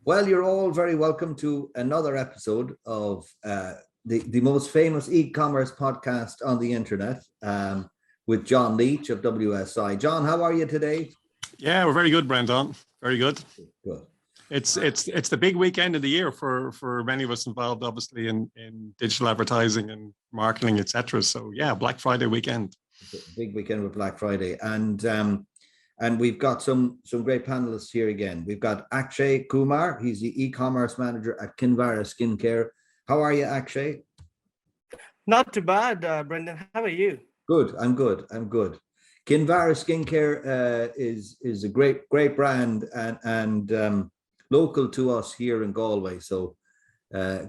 Well, you're all very welcome to another episode of the most famous e-commerce podcast on the internet with John Leach of WSI. John, how are you today? Yeah, we're very good, Brendan. Very good. Good. It's the big weekend of the year for many of us involved, obviously, in digital advertising and marketing, etc. So yeah, Black Friday weekend. Big weekend with Black Friday, and we've got some great panelists here again. We've got Akshay Kumar. He's the e-commerce manager at Kinvara Skincare. How are you, Akshay? Not too bad, Brendan. How are you? Good. I'm good. Kinvara Skincare is a great brand and local to us here in Galway. So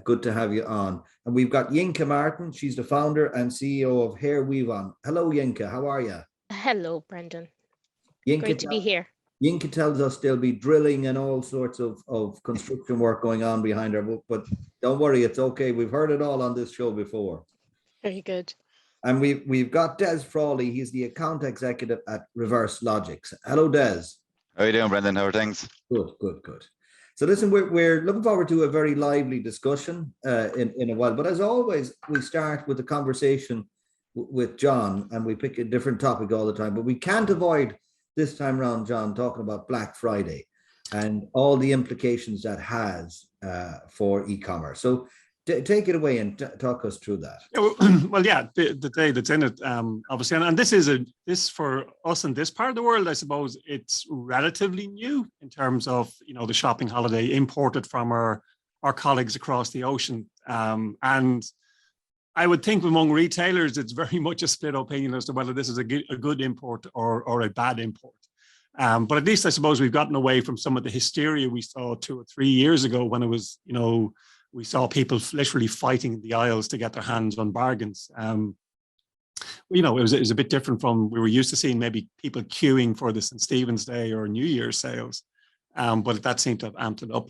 good to have you on. And we've got Yinka Martin. She's the founder and CEO of HairWeavon. Hello, Yinka. How are you? Hello, Brendan. Yinka, great to be here. Yinka tells us there'll be drilling and all sorts of construction work going on behind her, but don't worry, it's okay. We've heard it all on this show before. Very good. And we've got Des Frawley. He's the account executive at ReverseLogix. Hello, Des. How are you doing, Brendan? How are things? Good. So listen, we're looking forward to a very lively discussion in a while. But as always, we start with a conversation with John, and we pick a different topic all the time. But we can't avoid this time around, John, talking about Black Friday and all the implications that has for e-commerce. So take it away and talk us through that. Well, yeah, the day that's in it, obviously, and this for us in this part of the world, I suppose it's relatively new in terms of the shopping holiday imported from our colleagues across the ocean, and I would think among retailers, it's very much a split opinion as to whether this is a good import or a bad import. But at least I suppose we've gotten away from some of the hysteria we saw 2 or 3 years ago when it was, we saw people literally fighting in the aisles to get their hands on bargains. It was a bit different from we were used to seeing maybe people queuing for the St. Stephen's Day or New Year's sales, but that seemed to have amped it up.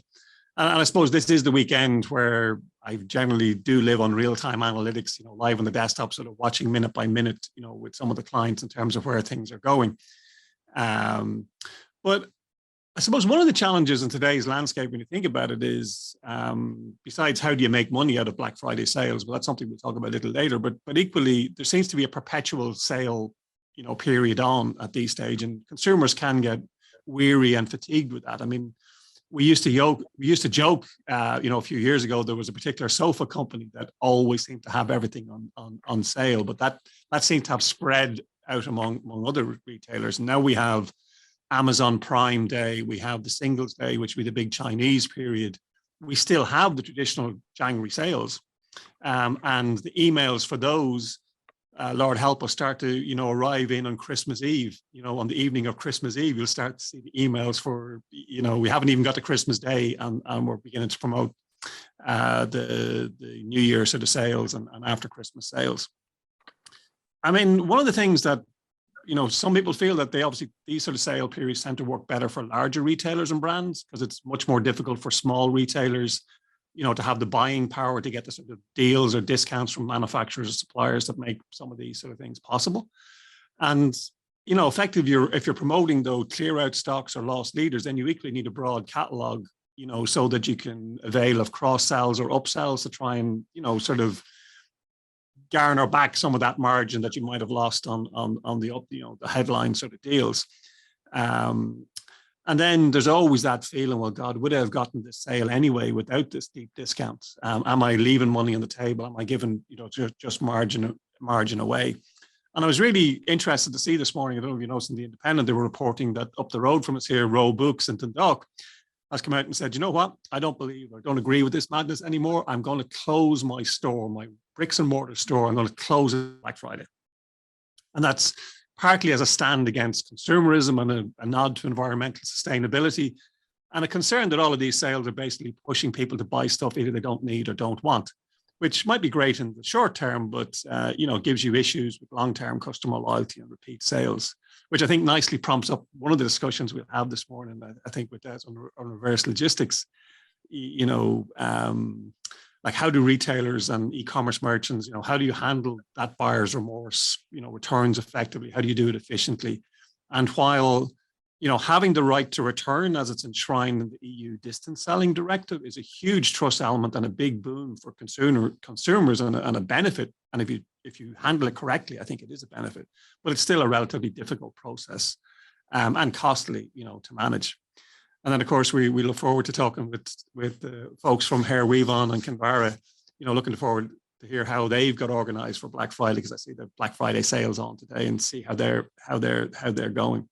And I suppose this is the weekend where I generally do live on real-time analytics, live on the desktop, sort of watching minute by minute, with some of the clients in terms of where things are going. But I suppose one of the challenges in today's landscape, when you think about it, is besides how do you make money out of Black Friday sales? Well, that's something we'll talk about a little later. But equally, there seems to be a perpetual sale, period on at this stage, and consumers can get weary and fatigued with that. I mean, we used to joke, a few years ago, there was a particular sofa company that always seemed to have everything on sale, but that seemed to have spread out among other retailers. And now we have Amazon Prime Day, we have the Singles Day, which would be the big Chinese period. We still have the traditional January sales, and the emails for those, Lord help us, start to arrive in on Christmas Eve. On the evening of Christmas Eve, you'll start to see the emails for we haven't even got to Christmas Day, and we're beginning to promote the New Year sort of sales and after Christmas sales. I mean, one of the things that some people feel that these sort of sale periods tend to work better for larger retailers and brands because it's much more difficult for small retailers to have the buying power to get the sort of deals or discounts from manufacturers or suppliers that make some of these sort of things possible. And, effectively, if you're promoting though clear out stocks or lost leaders, then you equally need a broad catalog, so that you can avail of cross sells or upsells to try and, sort of garner back some of that margin that you might have lost on the headline sort of deals. And then there's always that feeling, well, God, would I have gotten this sale anyway without this deep discount? Am I leaving money on the table? Am I giving, just margin away? And I was really interested to see this morning, I don't know if you noticed in the Independent, they were reporting that up the road from us here, Row Books in Dundalk has come out and said, you know what? I don't agree with this madness anymore. I'm going to close my store, my bricks and mortar store. I'm going to close it Black Friday. And that's partly as a stand against consumerism and a nod to environmental sustainability, and a concern that all of these sales are basically pushing people to buy stuff either they don't need or don't want, which might be great in the short term, but gives you issues with long-term customer loyalty and repeat sales, which I think nicely prompts up one of the discussions we'll have this morning, I think, with Des on ReverseLogix. Like, how do retailers and e-commerce merchants, how do you handle that buyer's remorse, returns effectively? How do you do it efficiently? And while having the right to return as it's enshrined in the EU distance selling directive is a huge trust element and a big boon for consumers and a benefit. And if you handle it correctly, I think it is a benefit, but it's still a relatively difficult process and costly, to manage. And then, of course, we look forward to talking with the folks from HairWeavon and Kinvara, looking forward to hear how they've got organized for Black Friday, because I see the Black Friday sales on today and see how they're going.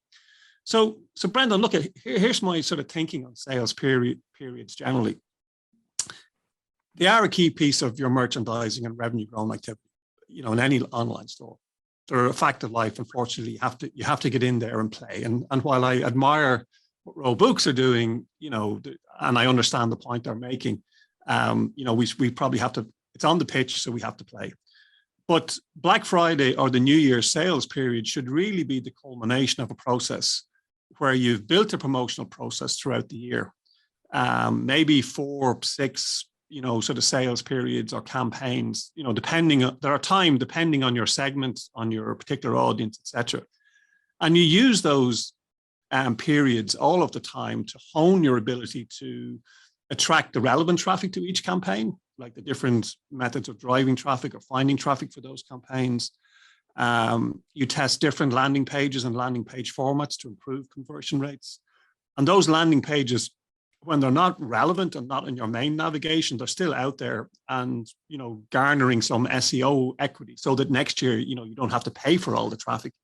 So Brendan, look, here's my sort of thinking on sales periods generally. They are a key piece of your merchandising and revenue growing activity, in any online store. They're a fact of life. Unfortunately, you have to get in there and play. And while I admire what Row Books are doing, and I understand the point they're making, we probably have to, it's on the pitch, so we have to play. But Black Friday or the New Year's sales period should really be the culmination of a process where you've built a promotional process throughout the year, maybe 4, 6, sort of sales periods or campaigns, depending on your segment, on your particular audience, etc. And you use those periods all of the time to hone your ability to attract the relevant traffic to each campaign, like the different methods of driving traffic or finding traffic for those campaigns. You test different landing pages and landing page formats to improve conversion rates. And those landing pages, when they're not relevant and not in your main navigation, they're still out there and, garnering some SEO equity so that next year, you don't have to pay for all the traffic.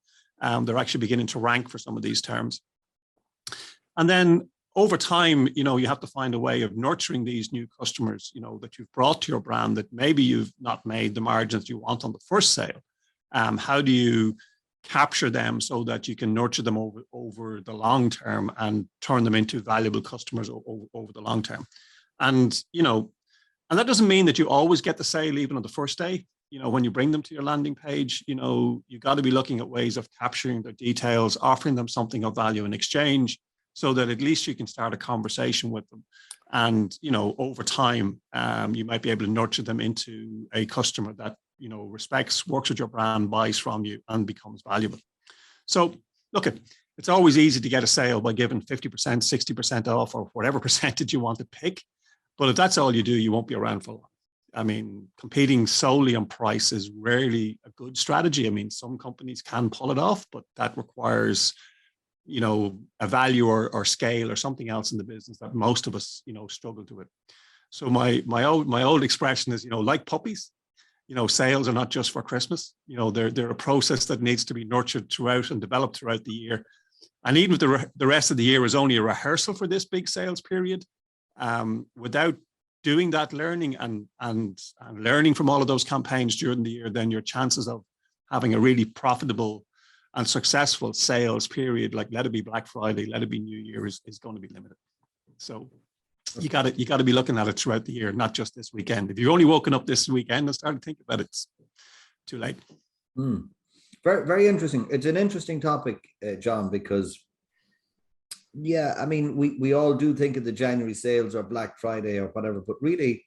They're actually beginning to rank for some of these terms. And then over time, you have to find a way of nurturing these new customers, that you've brought to your brand that maybe you've not made the margins you want on the first sale. How do you capture them so that you can nurture them over the long term and turn them into valuable customers over the long term? And, and that doesn't mean that you always get the sale even on the first day. When you bring them to your landing page, you got to be looking at ways of capturing their details, offering them something of value in exchange, so that at least you can start a conversation with them. And, over time, you might be able to nurture them into a customer that, respects, works with your brand, buys from you, and becomes valuable. So look, it's always easy to get a sale by giving 50%, 60% off, or whatever percentage you want to pick. But if that's all you do, you won't be around for long. I mean, competing solely on price is rarely a good strategy. I mean, some companies can pull it off, but that requires, a value or scale or something else in the business that most of us, struggle to it. So my old expression is, like puppies, sales are not just for Christmas. They're a process that needs to be nurtured throughout and developed throughout the year. And even if the rest of the year is only a rehearsal for this big sales period, without doing that learning and learning from all of those campaigns during the year, then your chances of having a really profitable and successful sales period, like let it be Black Friday, let it be New Year, is going to be limited. So you got to be looking at it throughout the year, not just this weekend. If you've only woken up this weekend and started thinking about it, it's too late. Very, very interesting. It's an interesting topic, John, because I mean, we all do think of the January sales or Black Friday or whatever, but really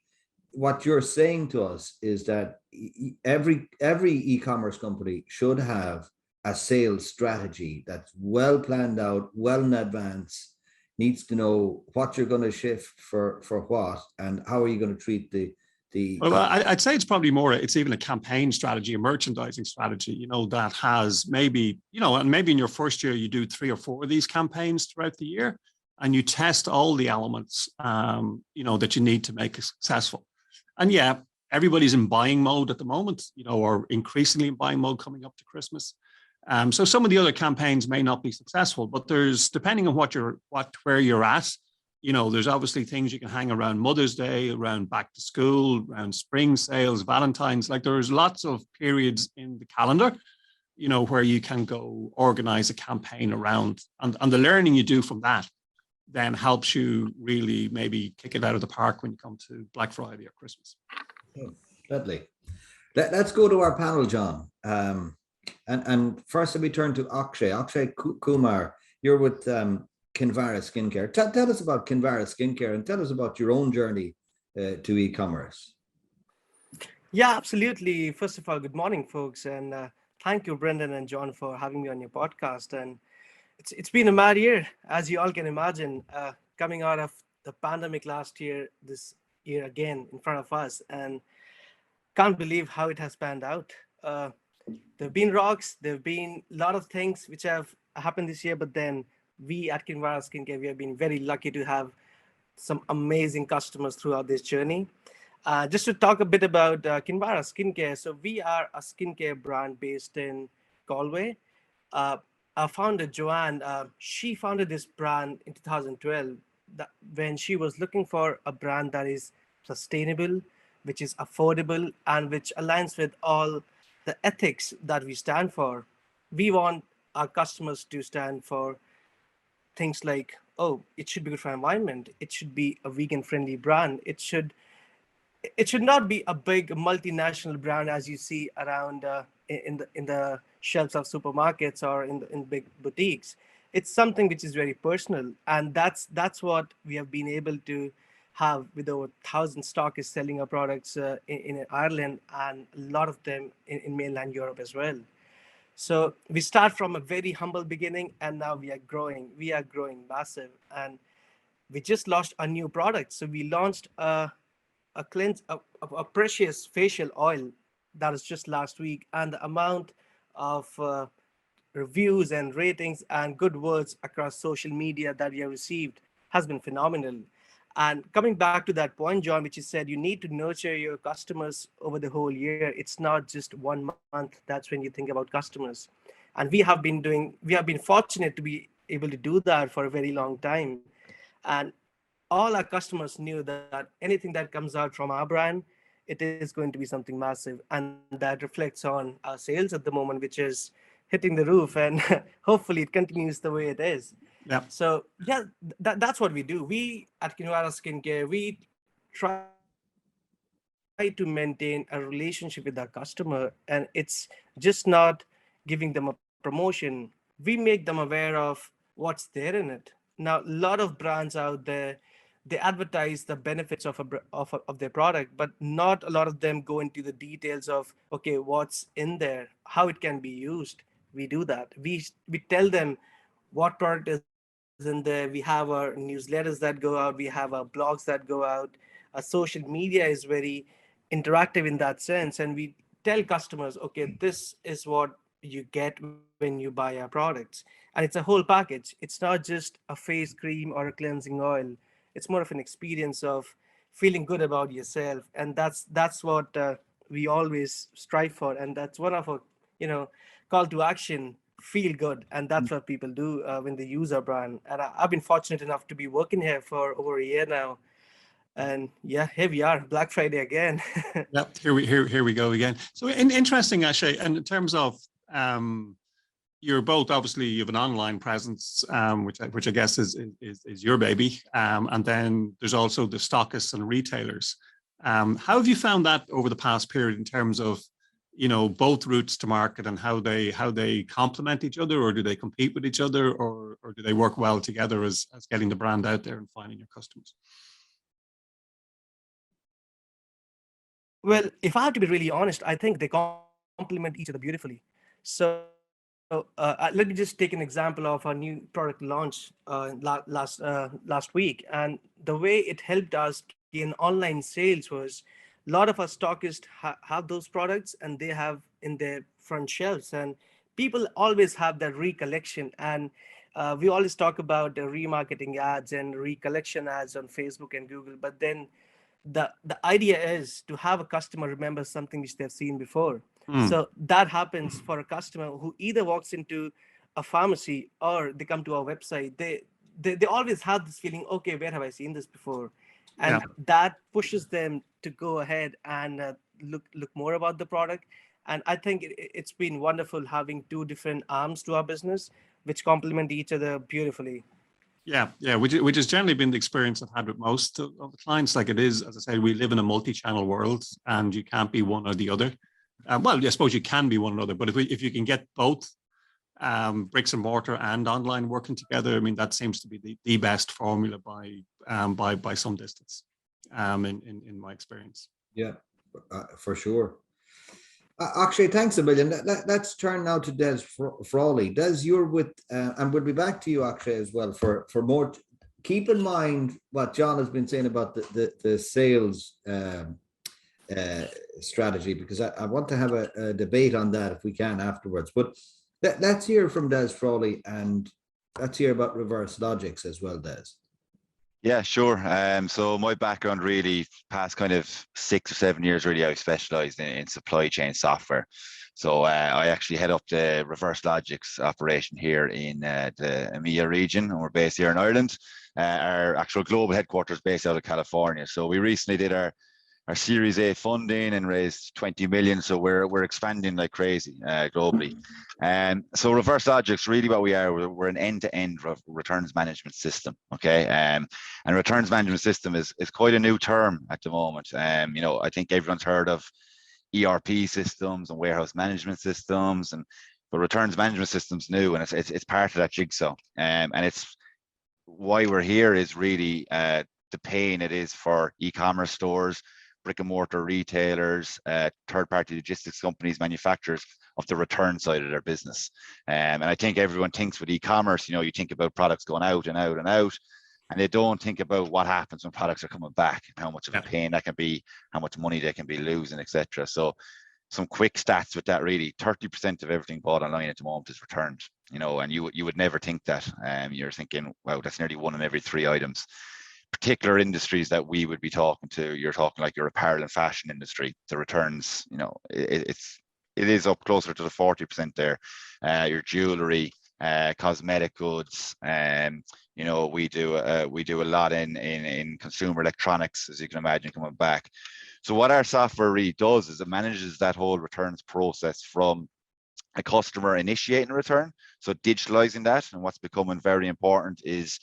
what you're saying to us is that every e-commerce company should have a sales strategy that's well planned out, well in advance, needs to know what you're going to shift for what, and how are you going to treat the well, I'd say it's probably more, it's even a campaign strategy, a merchandising strategy, that has maybe, and maybe in your first year, you do 3 or 4 of these campaigns throughout the year, and you test all the elements, that you need to make it successful. And everybody's in buying mode at the moment, or increasingly in buying mode coming up to Christmas. So some of the other campaigns may not be successful, but there's, depending on where you're at, there's obviously things you can hang around Mother's Day, around back to school, around spring sales, Valentine's. Like there's lots of periods in the calendar, where you can go organize a campaign around, and the learning you do from that then helps you really maybe kick it out of the park when you come to Black Friday or Christmas. Deadly. Let's go to our panel, John. And first, let me turn to Akshay. Akshay Kumar, you're with Kinvara Skincare. Tell us about Kinvara Skincare and tell us about your own journey to e-commerce. Yeah, absolutely. First of all, good morning, folks. And thank you, Brendan and John, for having me on your podcast. And It's been a mad year, as you all can imagine. Coming out of the pandemic last year, this year again in front of us, and can't believe how it has panned out. There've been rocks, there've been a lot of things which have happened this year, but then we at Kinvara Skincare, we have been very lucky to have some amazing customers throughout this journey. Just to talk a bit about Kinvara Skincare. So we are a skincare brand based in Galway. Our founder, Joanne, she founded this brand in 2012 when she was looking for a brand that is sustainable, which is affordable, and which aligns with all the ethics that we stand for. We want our customers to stand for things like, oh, it should be good for environment. It should be a vegan friendly brand. It should not be a big multinational brand as you see around in the shelves of supermarkets or in big boutiques. It's something which is very personal, and that's what we have been able to have with over 1,000 stockists selling our products in Ireland, and a lot of them in mainland Europe as well. So we start from a very humble beginning, and now we are growing. We are growing massive, and we just launched a new product. So we launched a precious facial oil that was just last week, and the amount of reviews and ratings and good words across social media that we have received has been phenomenal. And coming back to that point, John, which you said, you need to nurture your customers over the whole year. It's not just 1 month. That's when you think about customers. And we have been fortunate to be able to do that for a very long time. And all our customers knew that anything that comes out from our brand, it is going to be something massive. And that reflects on our sales at the moment, which is hitting the roof. And hopefully it continues the way it is. Yeah. So yeah, that's what we do. We at Kinvara Skincare, we try to maintain a relationship with our customer, and it's just not giving them a promotion. We make them aware of what's there in it. Now, a lot of brands out there, they advertise the benefits of their product, but not a lot of them go into the details of, okay, what's in there, how it can be used. We do that. We tell them what product is in there. We have our newsletters that go out. We have our blogs that go out. Our social media is very interactive in that sense. And we tell customers, okay, this is what you get when you buy our products. And it's a whole package. It's not just a face cream or a cleansing oil. It's more of an experience of feeling good about yourself. And that's what we always strive for. And that's one of our, call to action, feel good. And that's what people do when they use our brand. And I've been fortunate enough to be working here for over a year now. And yeah, here we are, Black Friday again. Yep, here we go again. So interesting, Akshay. And in terms of you're both, obviously you have an online presence, which I guess is your baby, and then there's also the stockists and retailers. How have you found that over the past period in terms of both routes to market and how they complement each other, or do they compete with each other, or do they work well together as getting the brand out there and finding your customers? Well, if I have to be really honest, I think they complement each other beautifully. So let me just take an example of our new product launch last week. And the way it helped us gain online sales was a lot of our stockists have those products and they have in their front shelves. And people always have that recollection. And we always talk about the remarketing ads and recollection ads on Facebook and Google. But then the idea is to have a customer remember something which they've seen before. So that happens for a customer who either walks into a pharmacy or they come to our website. They always have this feeling, okay, where have I seen this before? And that pushes them to go ahead and look more about the product. And I think it's been wonderful having two different arms to our business, which complement each other beautifully. Yeah, which has generally been the experience I've had with most of the clients. Like it is, as I say, we live in a multi-channel world, and you can't be one or the other. Well, I suppose you can be one another, but if you can get both bricks and mortar and online working together, I mean, that seems to be the best formula by some distance, in my experience. Yeah, for sure. Akshay, thanks a million. Let's turn now to Des Frawley. Des, you're with, and we'll be back to you, Akshay, as well for more. Keep in mind what John has been saying about the sales strategy, because I want to have a debate on that if we can afterwards. But let's hear from Des Frawley, and let's hear about ReverseLogix as well, Des. Yeah, sure. So my background really past kind of 6 or 7 years, really, I specialized in supply chain software. So I actually head up the ReverseLogix operation here in the EMEA region, and we're based here in Ireland. Our actual global headquarters based out of California. So we recently did our Series A funding and raised 20 million. So we're expanding like crazy globally. So ReverseLogix, really what we are, we're an end-to-end returns management system. Okay. And returns management system is quite a new term at the moment. You know, I think everyone's heard of ERP systems and warehouse management systems, but returns management systems new, and it's part of that jigsaw. And it's why we're here is really the pain it is for e-commerce stores, brick and mortar retailers, third-party logistics companies, manufacturers of the return side of their business. And I think everyone thinks with e-commerce, you know, you think about products going out and out and out, and they don't think about what happens when products are coming back, and how much of a pain that can be, how much money they can be losing, etc. So some quick stats with that, really, 30% of everything bought online at the moment is returned, you know, and you would never think that. You're thinking, wow, that's nearly 1 in every 3 items. Particular industries that we would be talking to, you're talking like your apparel and fashion industry, the returns, you know, it is up closer to the 40% there. Your jewelry, cosmetic goods, you know, we do a lot in consumer electronics, as you can imagine, coming back. So what our software really does is it manages that whole returns process from a customer initiating a return, so digitalizing that. And what's becoming very important is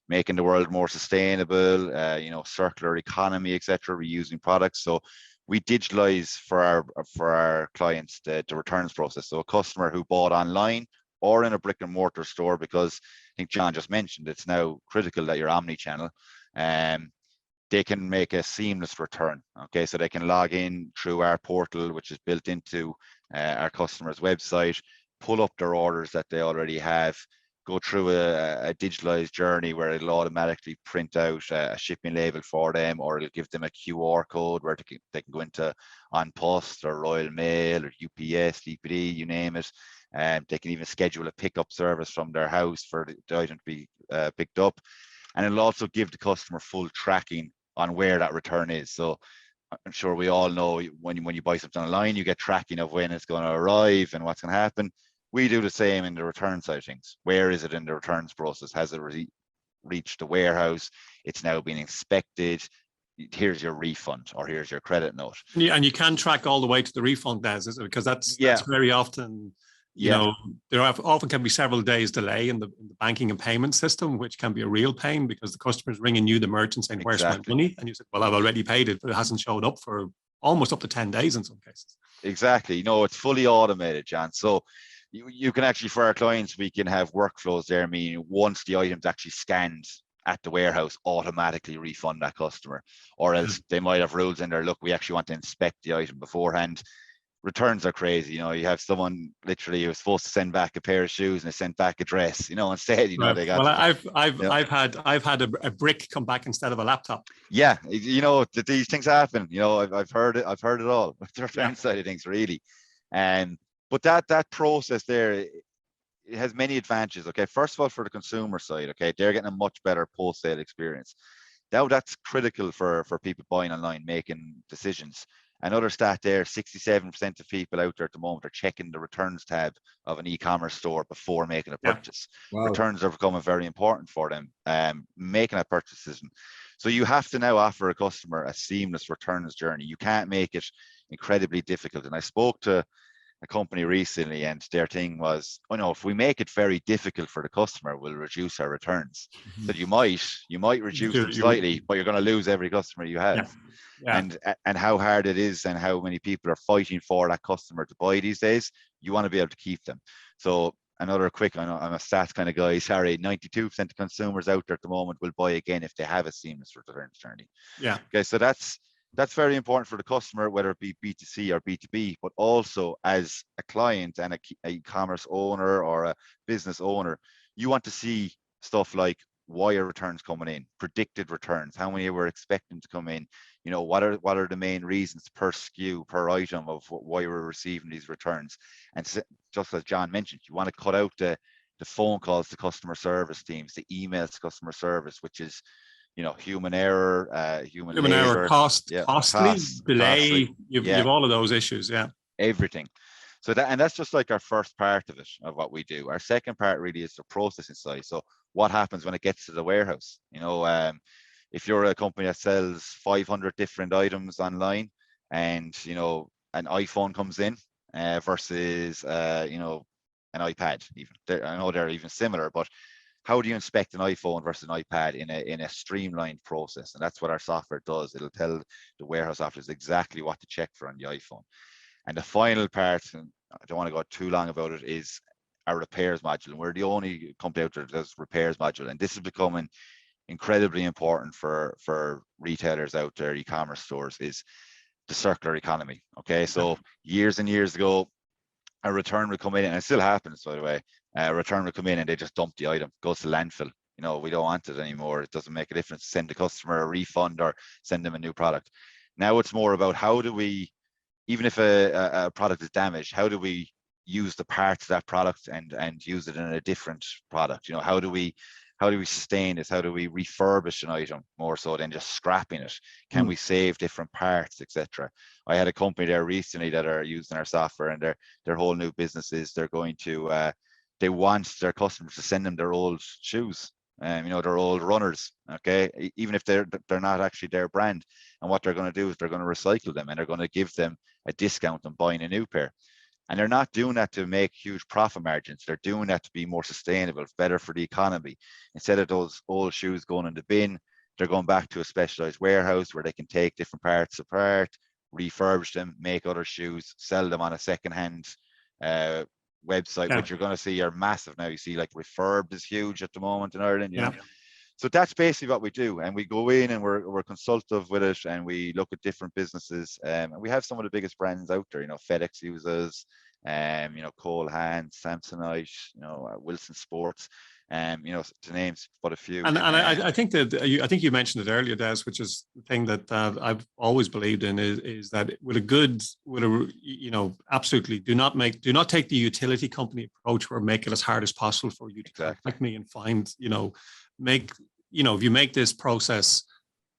making the world more sustainable, you know, circular economy, etc., reusing products. So we digitalize for our clients the returns process. So a customer who bought online or in a brick and mortar store, because I think John just mentioned it's now critical that you're omni-channel, they can make a seamless return. Okay, so they can log in through our portal, which is built into our customer's website, pull up their orders that they already have, go through a digitalized journey where it'll automatically print out a shipping label for them, or it'll give them a QR code where they can go into On Post or Royal Mail or UPS, DPD, you name it. They can even schedule a pickup service from their house for the item to be picked up. And it'll also give the customer full tracking on where that return is. So I'm sure we all know when you buy something online, you get tracking of when it's going to arrive and what's going to happen. We do the same in the return side of things. Where is it in the returns process? Has it reached the warehouse? It's now being inspected. Here's your refund, or here's your credit note. And you can track all the way to the refund, Des, because that's very often, you know, there often can be several days delay in the banking and payment system, which can be a real pain because the customer's ringing you, the merchant, saying, where's my money? And you said, well, I've already paid it, but it hasn't showed up for almost up to 10 days in some cases. Exactly. No, it's fully automated, John. So you can actually, for our clients, we can have workflows there, meaning once the item's actually scanned at the warehouse, automatically refund that customer. Or else they might have rules in there, look, we actually want to inspect the item beforehand. Returns are crazy. You know, you have someone literally who was supposed to send back a pair of shoes and they sent back a dress, you know, instead, you know, they got. Well, I've had a brick come back instead of a laptop. Yeah. You know, these things happen, you know, I've heard it all with the return side of things, really. But that process there, it has many advantages. Okay, first of all, for the consumer side, okay, they're getting a much better post-sale experience. Now that's critical for people buying online, making decisions. Another stat there, 67% of people out there at the moment are checking the returns tab of an e-commerce store before making a purchase. Wow. Returns are becoming very important for them, making a purchase decision. So you have to now offer a customer a seamless returns journey. You can't make it incredibly difficult. And I spoke to a company recently, and their thing was, oh no, if we make it very difficult for the customer, we'll reduce our returns. Mm-hmm. So you might reduce them slightly, but you're going to lose every customer you have. Yeah. And how hard it is, and how many people are fighting for that customer to buy these days. You want to be able to keep them. So another quick, I know I'm a stats kind of guy, sorry, 92% of consumers out there at the moment will buy again if they have a seamless returns journey. Yeah. Okay, so that's that's very important for the customer, whether it be B2C or B2B, but also as a client and a e-commerce owner or a business owner, you want to see stuff like why are returns coming in, predicted returns, how many we're expecting to come in, you know, what are the main reasons per SKU, per item of why we're receiving these returns. And just as John mentioned, you want to cut out the phone calls to customer service teams, the emails to customer service, which is, you know, human error, human labor, costly, delay. You've all of those issues, everything. So that's just like our first part of it, of what we do. Our second part really is the processing side. So what happens when it gets to the warehouse? You know, if you're a company that sells 500 different items online, and you know an iPhone comes in versus you know, an iPad, even I know they're even similar, but how do you inspect an iPhone versus an iPad in a streamlined process? And that's what our software does. It'll tell the warehouse officers exactly what to check for on the iPhone. And the final part, and I don't want to go too long about it, is our repairs module. And we're the only company out there that does repairs module. And this is becoming incredibly important for retailers out there, e-commerce stores, is the circular economy. Okay, so years and years ago, a return would come in, and it still happens, by the way. A return would come in and they just dump the item, goes to landfill. You know, we don't want it anymore. It doesn't make a difference. Send the customer a refund or send them a new product. Now it's more about how do we, even if a product is damaged, how do we use the parts of that product and use it in a different product? You know, how do we sustain this? How do we refurbish an item more so than just scrapping it? Can we save different parts, etc.? I had a company there recently that are using our software, and their whole new business is they're going to they want their customers to send them their old shoes, you know, their old runners, okay, even if they're not actually their brand. And what they're going to do is they're going to recycle them, and they're going to give them a discount on buying a new pair. And they're not doing that to make huge profit margins. They're doing that to be more sustainable, better for the economy. Instead of those old shoes going in the bin, they're going back to a specialized warehouse where they can take different parts apart, refurbish them, make other shoes, sell them on a secondhand website, which you're going to see are massive now. You see, like, Refurbed is huge at the moment in Ireland, you know. So that's basically what we do, and we go in and we're consultative with it, and we look at different businesses, and we have some of the biggest brands out there. You know, FedEx uses, you know, Cole Haan, Samsonite, you know, Wilson Sports, you know, to name but a few. And I think that I think you mentioned it earlier, Des, which is the thing that I've always believed in is that you know, absolutely do not take the utility company approach where make it as hard as possible for you to contact me and find, you know, if you make this process,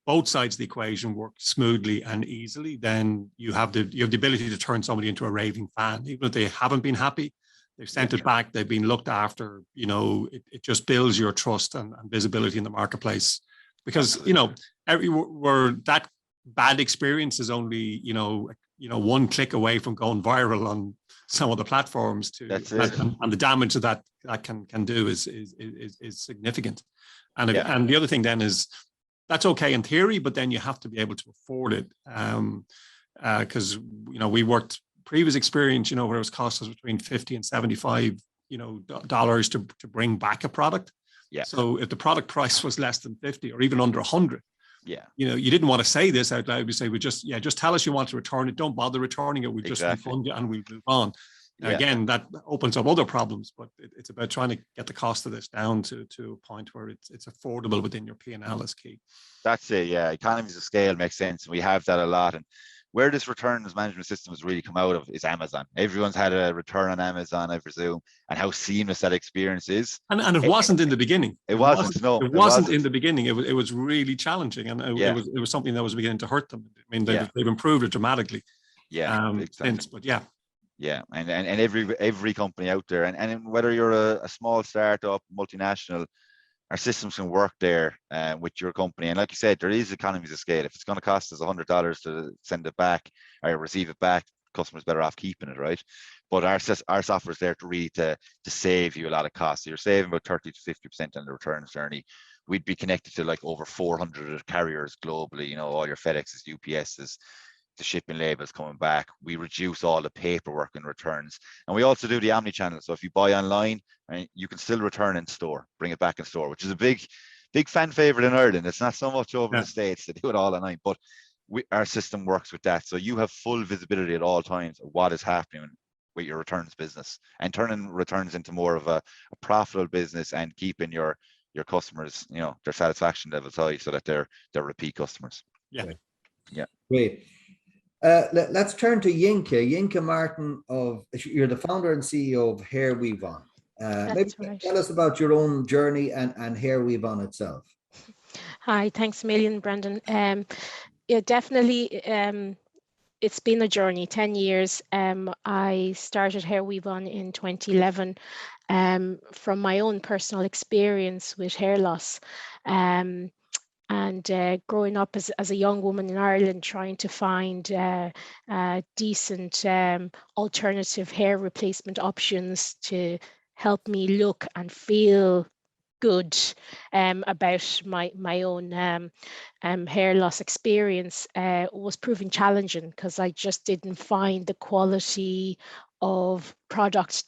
both sides of the equation work smoothly and easily, then you have the ability to turn somebody into a raving fan, even if they haven't been happy. They've sent it back. They've been looked after. You know, it just builds your trust and visibility in the marketplace, because you know where that bad experience is only you know one click away from going viral on some of the platforms and the damage that can do is significant. And the other thing then is that's okay in theory, but then you have to be able to afford it, because you know we worked. Previous experience, you know, where it was cost us between $50 and $75, you know, dollars to bring back a product. Yeah. So if the product price was less than 50 or even under 100, yeah, you know, you didn't want to say this out loud. We say, just tell us you want to return it. Don't bother returning it. We just refund you and we move on. Again, that opens up other problems, but it's about trying to get the cost of this down to a point where it's affordable within your P&L is key. That's it. Yeah. Economies of scale makes sense. We have that a lot. And where this returns management system has really come out of is Amazon. Everyone's had a return on Amazon, I presume, and how seamless that experience is. And it wasn't in the beginning. It wasn't in the beginning. It was really challenging, and it was something that was beginning to hurt them. I mean, they've improved it dramatically. Since, but yeah. Yeah, and every company out there, and whether you're a small startup, multinational, our systems can work there with your company. And like you said, there is economies of scale. If it's going to cost us $100 to send it back or receive it back, customers better off keeping it, right? But our software is there to save you a lot of costs. So you're saving about 30 to 50% on the returns journey. We'd be connected to like over 400 carriers globally. You know, all your FedExes, UPSs, the shipping labels coming back. We reduce all the paperwork and returns, and we also do the omni-channel. So if you buy online, right, you can still return in store, bring it back in store, which is a big fan favorite in Ireland. It's not so much over in the States. They do it all online, but our system works with that. So you have full visibility at all times of what is happening with your returns business, and turning returns into more of a profitable business, and keeping your customers, you know, their satisfaction levels high, so that they're repeat customers. Yeah. Yeah. Great. Let's turn to Yinka Martin. You're the founder and CEO of HairWeavon. Maybe right. tell us about your own journey and HairWeavon itself. Hi, thanks a million, Brendan. Yeah, definitely. It's been a journey, 10 years. I started HairWeavon in 2011 from my own personal experience with hair loss. And growing up as a young woman in Ireland, trying to find decent alternative hair replacement options to help me look and feel good about my own hair loss experience was proving challenging, because I just didn't find the quality of products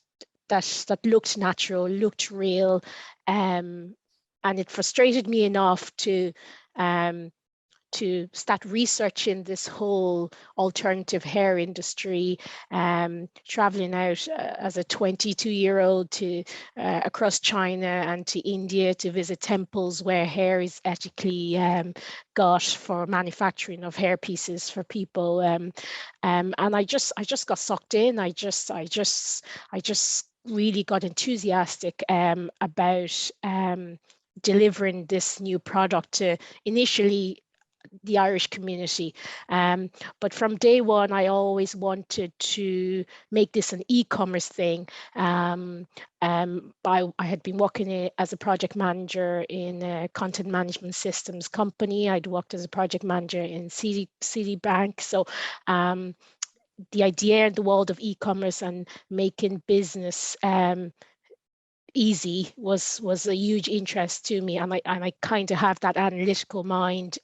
that looked natural, looked real, and it frustrated me enough to start researching this whole alternative hair industry, traveling out as a 22-year-old to across China and to India to visit temples where hair is ethically got for manufacturing of hair pieces for people, and I just got sucked in. I just really got enthusiastic about delivering this new product to initially the Irish community. But from day one, I always wanted to make this an e-commerce thing. I had been working as a project manager in a content management systems company. I'd worked as a project manager in Citibank. So the idea in the world of e-commerce and making business easy was a huge interest to me, and I kind of have that analytical mind.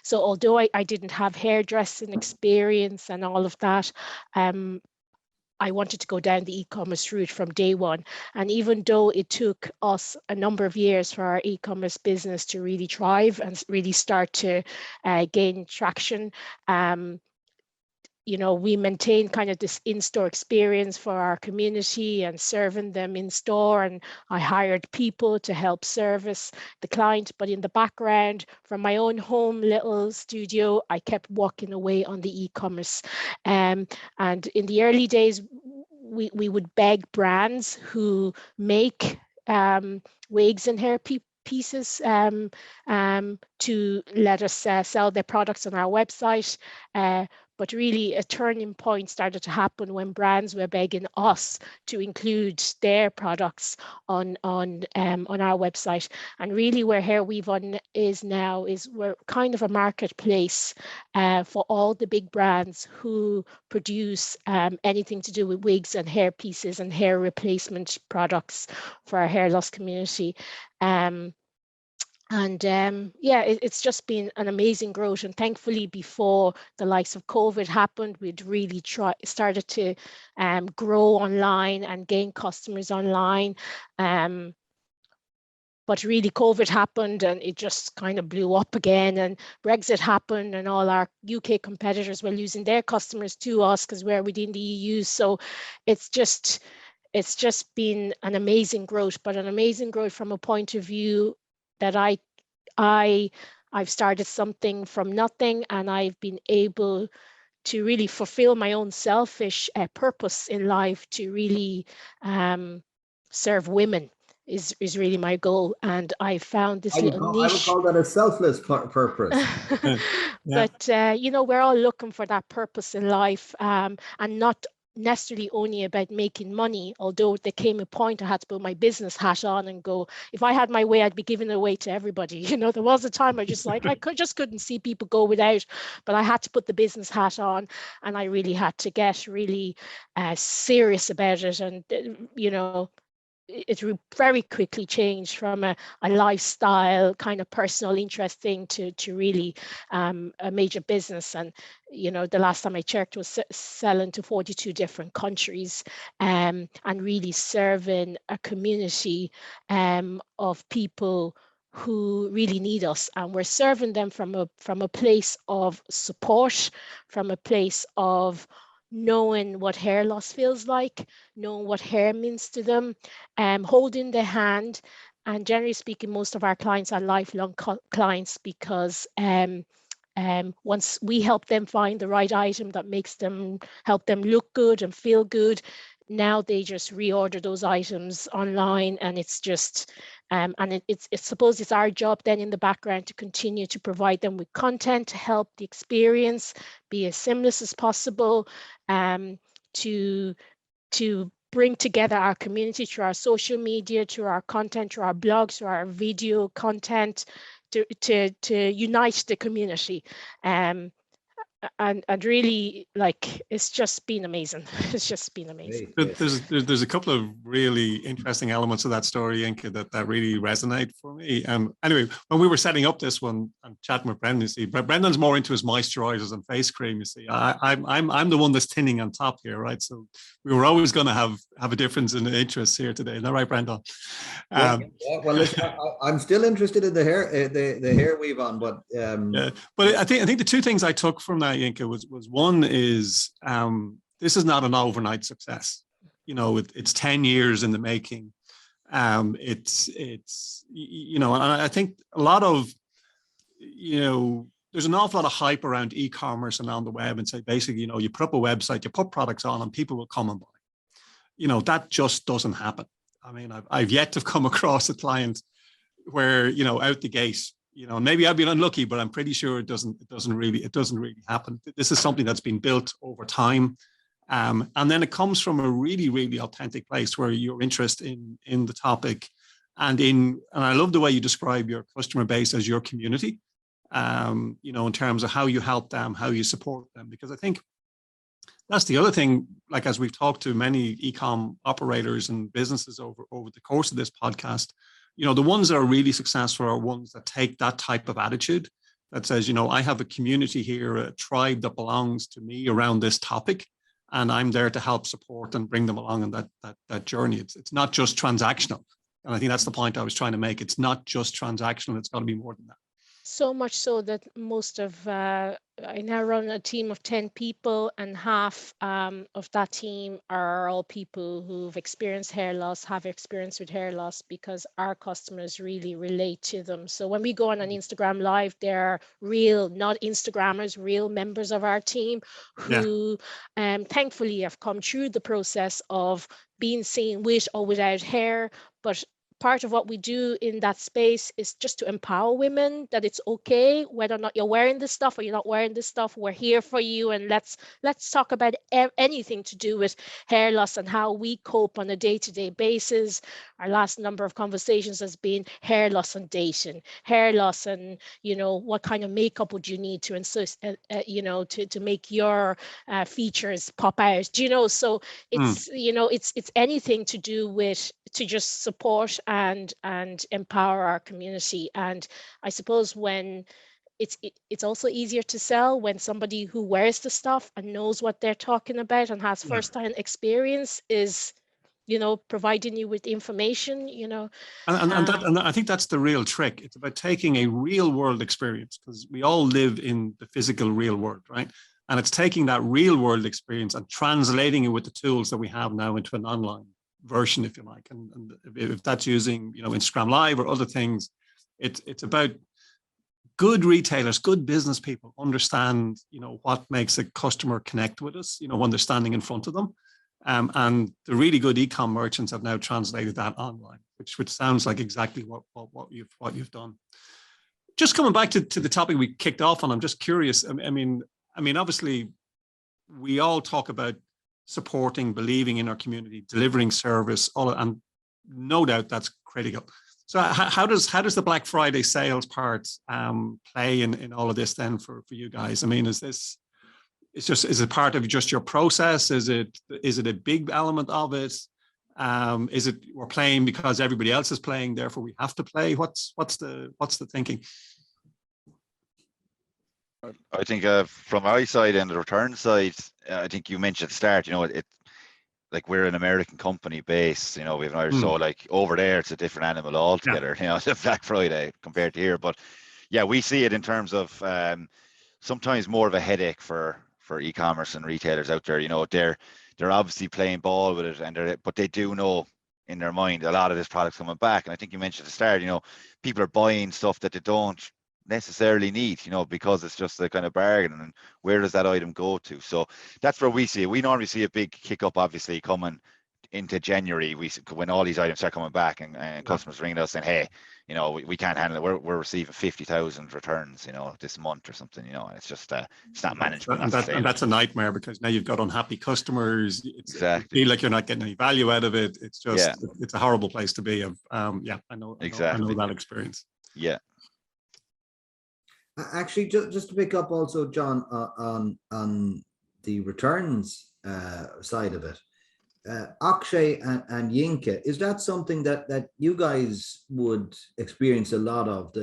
So although I didn't have hairdressing experience and all of that, I wanted to go down the e-commerce route from day one. And even though it took us a number of years for our e-commerce business to really thrive and really start to gain traction, you know, we maintain kind of this in-store experience for our community and serving them in store. And I hired people to help service the client. But in the background, from my own home little studio, I kept walking away on the e-commerce. And in the early days, we would beg brands who make wigs and hair pieces to let us sell their products on our website. But really a turning point started to happen when brands were begging us to include their products on our website. And really where HairWeavon is now is we're kind of a marketplace for all the big brands who produce anything to do with wigs and hair pieces and hair replacement products for our hair loss community. Yeah, it's just been an amazing growth. And thankfully, before the likes of COVID happened, we'd really started to grow online and gain customers online. But really, COVID happened and it just kind of blew up again. And Brexit happened and all our UK competitors were losing their customers to us because we're within the EU. So it's just been an amazing growth, but an amazing growth from a point of view that I've started something from nothing, and I've been able to really fulfill my own selfish purpose in life to really serve women is really my goal. And I found this little niche. I would call that a selfless purpose. Yeah. But you know, we're all looking for that purpose in life, and not necessarily only about making money, although there came a point I had to put my business hat on and go, if I had my way, I'd be giving it away to everybody. You know, there was a time I just like, just couldn't see people go without, but I had to put the business hat on, and I really had to get really serious about it. And, you know, it very quickly changed from a lifestyle kind of personal interest thing to really a major business. And you know, the last time I checked was selling to 42 different countries, and really serving a community of people who really need us, and we're serving them from a place of support, from a place of knowing what hair loss feels like, knowing what hair means to them, holding their hand. And generally speaking, most of our clients are lifelong clients, because once we help them find the right item that makes them, help them look good and feel good, now they just reorder those items online, and it's just and it's suppose it's our job then in the background to continue to provide them with content to help the experience be as seamless as possible, to bring together our community through our social media, through our content, through our blogs, through our video content, to unite the community. And really, like, it's just been amazing. It's just been amazing. There's a couple of really interesting elements of that story, Yinka, that really resonate for me. Anyway, when we were setting up this one and chatting with Brendan, you see, Brendan's more into his moisturizers and face cream. You see, I'm the one that's thinning on top here, right? So we were always going to have a difference in the interests here today. Is that right, Brendan? Well, listen, I'm still interested in the HairWeavon, but yeah. But I think the two things I took from that, Yinka, was one is this is not an overnight success. You know, it's 10 years in the making. It's you know, and I think a lot of, you know, there's an awful lot of hype around e-commerce and on the web, and say basically, you know, you put up a website, you put products on, and people will come and buy. You know, that just doesn't happen. I mean, I've yet to come across a client where, you know, out the gate, you know, maybe I've been unlucky, but I'm pretty sure it doesn't really happen. This is something that's been built over time. And then it comes from a really, really authentic place where you're interested in the topic, and I love the way you describe your customer base as your community, you know, in terms of how you help them, how you support them, because I think that's the other thing. Like, as we've talked to many e-com operators and businesses over the course of this podcast, you know, the ones that are really successful are ones that take that type of attitude that says, you know, I have a community here, a tribe that belongs to me around this topic, and I'm there to help support and bring them along on that journey. It's not just transactional. And I think that's the point I was trying to make. It's not just transactional. It's got to be more than that. So much so that most of, I now run a team of 10 people, and half of that team are all people who've experienced hair loss, have experience with hair loss, because our customers really relate to them. So when we go on an Instagram live, they're real, not Instagrammers, real members of our team who thankfully have come through the process of being seen with or without hair. But part of what we do in that space is just to empower women that it's okay whether or not you're wearing this stuff or you're not wearing this stuff. We're here for you, and let's talk about anything to do with hair loss and how we cope on a day-to-day basis. Our last number of conversations has been hair loss and dating, hair loss, and, you know, what kind of makeup would you need to insist, you know, to make your features pop out, you know. So it's you know, it's anything to do with, to just support and empower our community. And I suppose when it's also easier to sell when somebody who wears the stuff and knows what they're talking about and has first-hand experience is, you know, providing you with information, you know. And I think that's the real trick. It's about taking a real world experience, because we all live in the physical real world, right? And it's taking that real world experience and translating it with the tools that we have now into an online version, if you like. And if that's using, you know, Instagram Live or other things, it's about good retailers, good business people understand, you know, what makes a customer connect with us, you know, when they're standing in front of them. And the really good e-com merchants have now translated that online, which sounds like exactly what you've done. Just coming back to the topic we kicked off on, I'm just curious. I mean, obviously, we all talk about supporting, believing in our community, delivering service, and no doubt that's critical. So how does the Black Friday sales part play in all of this then for you guys? I mean, is it part of just your process? Is it a big element of it? Is it we're playing because everybody else is playing, therefore we have to play? What's the thinking? I think from my side and the return side, I think you mentioned at the start, you know, like we're an American company based, you know, we have an Irish, so like over there it's a different animal altogether, you know, Black Friday compared to here. But yeah, we see it in terms of sometimes more of a headache for e-commerce and retailers out there. You know, they're obviously playing ball with it, but they do know in their mind a lot of this product's coming back. And I think you mentioned at the start, you know, people are buying stuff that they don't necessarily need, you know, because it's just a kind of bargain, and where does that item go to? So that's where we see it. We normally see a big kick up obviously coming into January, when all these items start coming back, and customers ringing us saying, hey, you know, we can't handle it, we're receiving 50,000 returns, you know, this month or something, you know, and it's just it's not manageable. And that's a nightmare, because now you've got unhappy customers. Exactly. You feel like you're not getting any value out of it. It's just it's a horrible place to be. I know that experience. Yeah. Actually, just to pick up also, John, on the returns side of it, Akshay and Yinka, is that something that you guys would experience a lot of,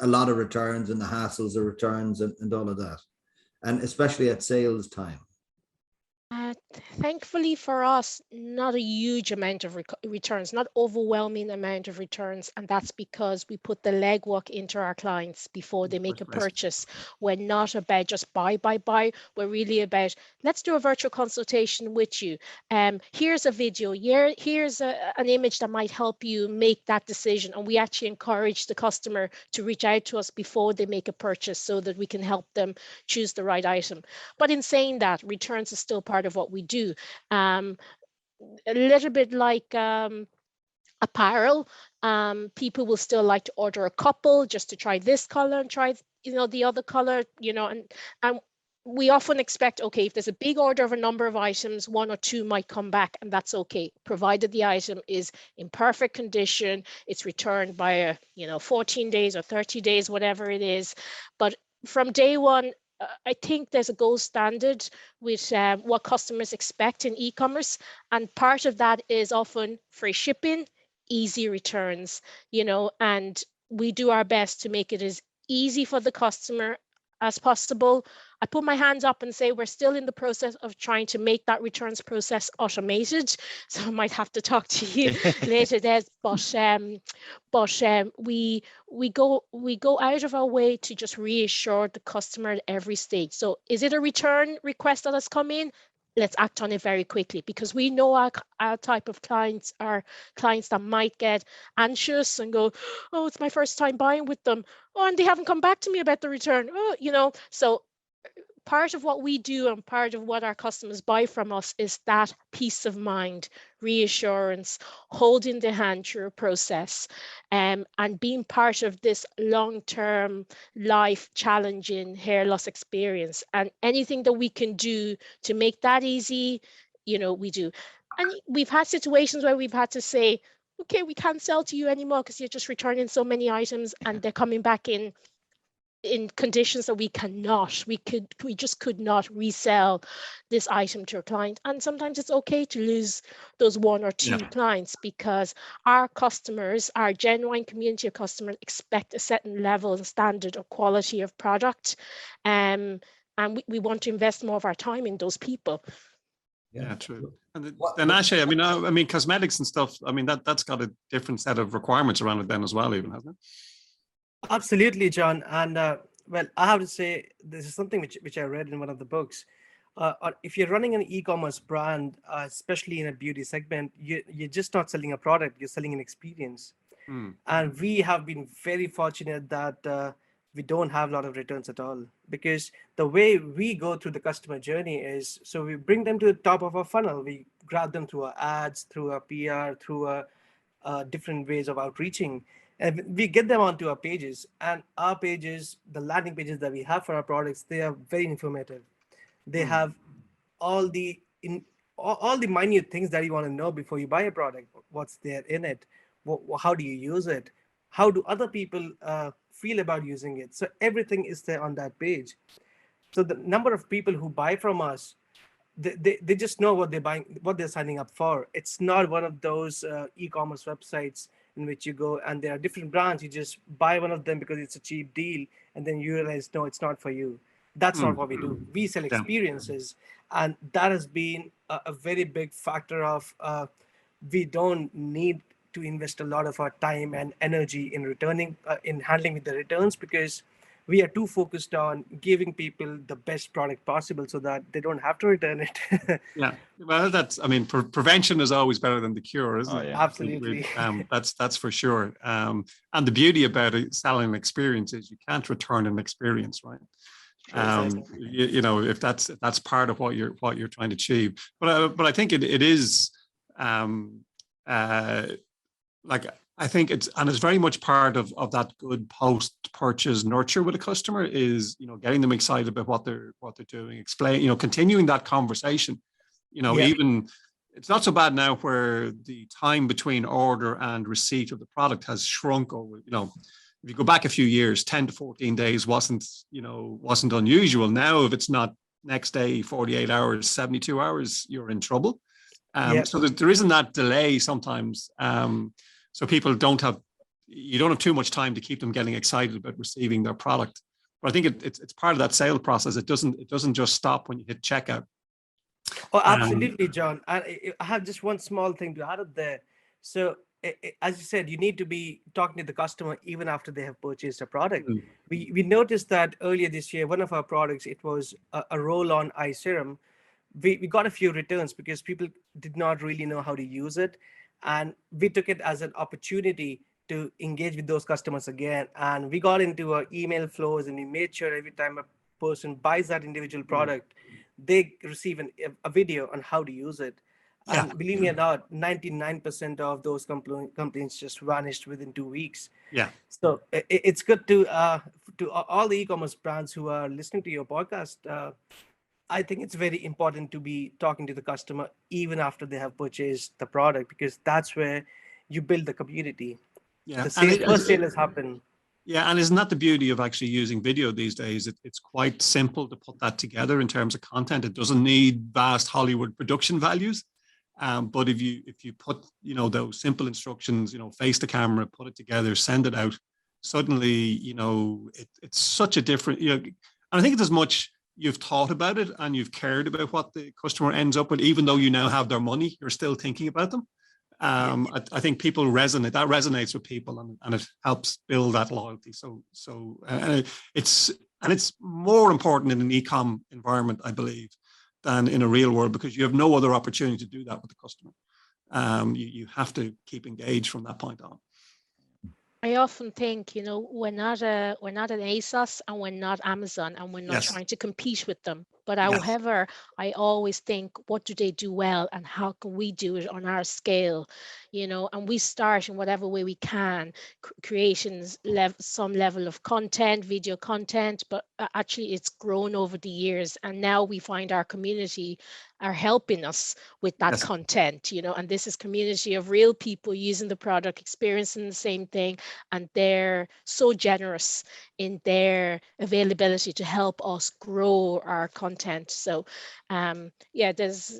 a lot of returns and the hassles of returns and all of that, and especially at sales time? Thankfully for us, not a huge amount of returns, not overwhelming amount of returns. And that's because we put the legwork into our clients before they make a purchase. We're not about just buy. We're really about, let's do a virtual consultation with you. Here's a video. Here's an image that might help you make that decision. And we actually encourage the customer to reach out to us before they make a purchase, so that we can help them choose the right item. But in saying that, returns is still part of what we do. A little bit like apparel, people will still like to order a couple just to try this color and try, you know, the other color, you know, and we often expect, okay, if there's a big order of a number of items, 1 or 2 might come back, and that's okay, provided the item is in perfect condition, it's returned by 14 days or 30 days, whatever it is. But from day one, I think there's a gold standard with what customers expect in e-commerce, and part of that is often free shipping, easy returns, you know, and we do our best to make it as easy for the customer as possible. I put my hands up and say we're still in the process of trying to make that returns process automated, so I might have to talk to you later, Des. But we go out of our way to just reassure the customer at every stage. So is it a return request that has come in? Let's act on it very quickly, because we know our type of clients are clients that might get anxious and go, oh, it's my first time buying with them. Oh, and they haven't come back to me about the return. Oh, you know, so part of what we do and part of what our customers buy from us is that peace of mind, reassurance, holding the hand through a process, and being part of this long-term life challenging hair loss experience. And anything that we can do to make that easy, you know, we do. And we've had situations where we've had to say, okay, we can't sell to you anymore because you're just returning so many items and they're coming back in conditions that we just could not resell this item to a client. And sometimes it's okay to lose those 1 or 2 clients, because our customers, our genuine community of customers, expect a certain level and standard of quality of product, and we want to invest more of our time in those people. Yeah, true. And then Akshay, I mean, cosmetics and stuff, I mean, that's got a different set of requirements around it then as well, even, hasn't it? Absolutely, John. And well, I have to say, this is something which I read in one of the books. If you're running an e-commerce brand, especially in a beauty segment, you're just not selling a product, you're selling an experience. And we have been very fortunate that we don't have a lot of returns at all, because the way we go through the customer journey is, so we bring them to the top of our funnel. We grab them through our ads, through our PR, through different ways of outreaching. And we get them onto our pages, and our pages, the landing pages that we have for our products, they are very informative. They have all the minute things that you want to know before you buy a product. What's there in it? How do you use it? How do other people feel about using it? So everything is there on that page. So the number of people who buy from us, they just know what they're buying, what they're signing up for. It's not one of those e-commerce websites in which you go and there are different brands. You just buy one of them because it's a cheap deal, and then you realize, no, it's not for you. That's not what we do. We sell experiences, And that has been a very big factor of we don't need to invest a lot of our time and energy in returning, in handling with the returns, because we are too focused on giving people the best product possible so that they don't have to return it. Yeah, well, I mean, prevention is always better than the cure, isn't Oh, it? yeah. Absolutely. That's for sure. And the beauty about selling an experience is you can't return an experience, right? You know, if that's part of what you're trying to achieve. But I think it is like, I think it's very much part of that good post-purchase nurture with a customer is, you know, getting them excited about what they're doing, explain, you know, continuing that conversation. You know, even it's not so bad now where the time between order and receipt of the product has shrunk over, you know, if you go back a few years, 10 to 14 days wasn't unusual. Now, if it's not next day, 48 hours, 72 hours, you're in trouble. So there isn't that delay sometimes. So people you don't have too much time to keep them getting excited about receiving their product. But I think it's part of that sale process. It doesn't just stop when you hit checkout. Oh, absolutely, John. I have just one small thing to add up there. So, as you said, you need to be talking to the customer even after they have purchased a product. We noticed that earlier this year, one of our products, it was a roll-on eye serum. We got a few returns because people did not really know how to use it. And we took it as an opportunity to engage with those customers again. And we got into our email flows, and we made sure every time a person buys that individual product, they receive a video on how to use it. Yeah. And believe me or not, 99% of those complaints just vanished within 2 weeks. Yeah. So it's good to all the e-commerce brands who are listening to your podcast. I think it's very important to be talking to the customer even after they have purchased the product, because that's where you build the community. Yeah. The first sale has happened. Yeah, and isn't that the beauty of actually using video these days? It's quite simple to put that together in terms of content. It doesn't need vast Hollywood production values. But if you put, you know, those simple instructions, you know, face the camera, put it together, send it out, suddenly, you know, it's such a different, you know, and I think it's as much you've thought about it and you've cared about what the customer ends up with, even though you now have their money, you're still thinking about them. I think people that resonates with people, and it helps build that loyalty. It's more important in an e-com environment, I believe, than in a real world, because you have no other opportunity to do that with the customer. You have to keep engaged from that point on. I often think, you know, we're not an ASOS and we're not Amazon, and we're not trying to compete with them. But however, I always think, what do they do well, and how can we do it on our scale? You know, and we start in whatever way we can, creations, some level of content, video content, but actually it's grown over the years. And now we find our community are helping us with that content, you know, and this is community of real people using the product, experiencing the same thing, and they're so generous in their availability to help us grow our content. So there's,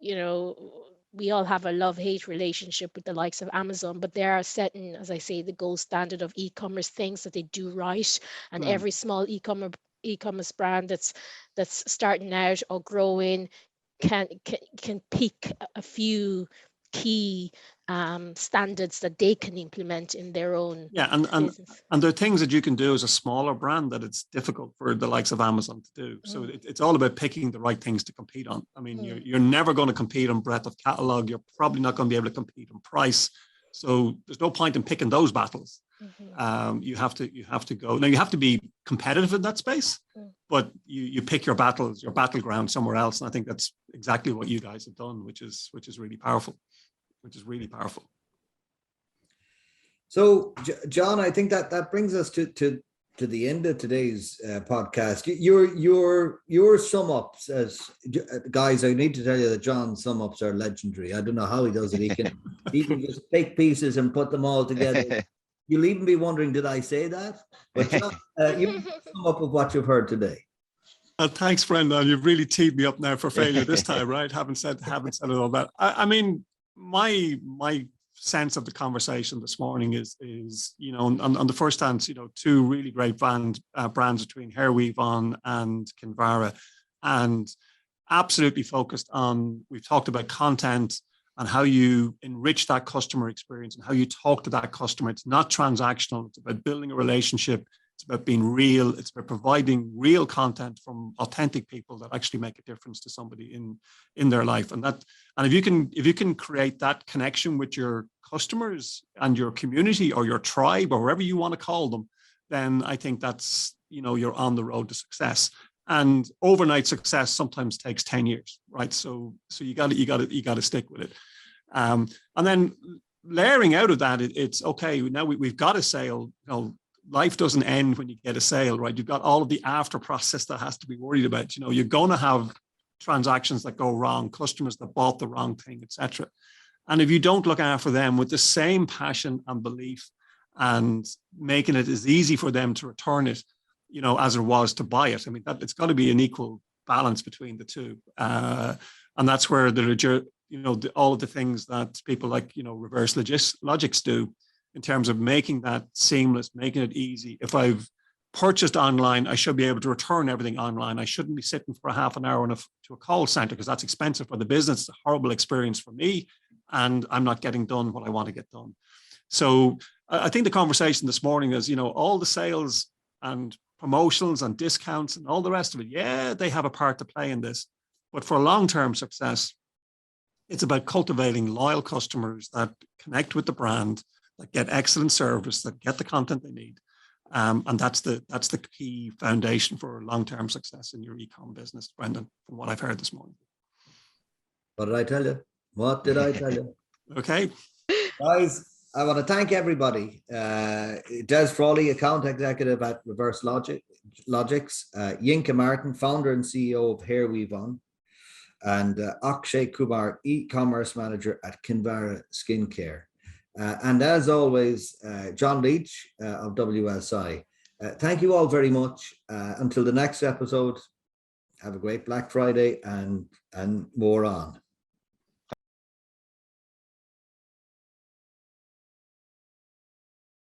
you know, we all have a love-hate relationship with the likes of Amazon, but they are setting, as I say, the gold standard of e-commerce, things that they do right. And every small e-commerce brand that's starting out or growing can pick a few key standards that they can implement in their own business. And there are things that you can do as a smaller brand that it's difficult for the likes of Amazon to do. So it's all about picking the right things to compete on. I mean, you're never going to compete on breadth of catalog. You're probably not going to be able to compete on price. So there's no point in picking those battles. You have to go. Now you have to be competitive in that space, but you pick your battleground somewhere else. And I think that's exactly what you guys have done, which is really powerful. So, John, I think that brings us to the end of today's podcast. Your sum ups, as guys, I need to tell you that John's sum ups are legendary. I don't know how he does it. He can just take pieces and put them all together. You'll even be wondering, did I say that? But John, you sum up of what you've heard today. Thanks, Brendan. You've really teed me up now for failure this time, right? Haven't said it all that. I mean, my sense of the conversation this morning is you know, on the first hand, you know, two really great brands between HairWeavon and Kinvara, and absolutely focused on, we've talked about content and how you enrich that customer experience and how you talk to that customer. It's not transactional. It's about building a relationship. It's about being real. It's about providing real content from authentic people that actually make a difference to somebody in their life. And if you can create that connection with your customers and your community or your tribe or wherever you want to call them, then I think that's, you're on the road to success. And overnight success sometimes takes 10 years, right? So you got to stick with it. And then layering out of that, it's okay. Now we've got a sale. Life doesn't end when you get a sale, right? You've got all of the after process that has to be worried about. You're going to have transactions that go wrong, customers that bought the wrong thing, etc. And if you don't look after them with the same passion and belief and making it as easy for them to return it, as it was to buy it. I mean, it's got to be an equal balance between the two. And that's where all of the things that people like, ReverseLogix do in terms of making that seamless, making it easy. If I've purchased online, I should be able to return everything online. I shouldn't be sitting for a half an hour to a call center because that's expensive for the business. It's a horrible experience for me, and I'm not getting done what I want to get done. So I think the conversation this morning is, all the sales and promotions and discounts and all the rest of it, yeah, they have a part to play in this. But for long-term success, it's about cultivating loyal customers that connect with the brand, that get excellent service, that get the content they need. And that's the key foundation for long-term success in your e-com business, Brendan, from what I've heard this morning. What did I tell you? What did I tell you? Okay. Guys, I want to thank everybody. Des Frawley, account executive at ReverseLogix, Yinka Martin, founder and CEO of HairWeavon, and Akshay Kumar, e-commerce manager at Kinvara Skincare. And as always, John Leach of WSI. Thank you all very much. Until the next episode, have a great Black Friday and more on.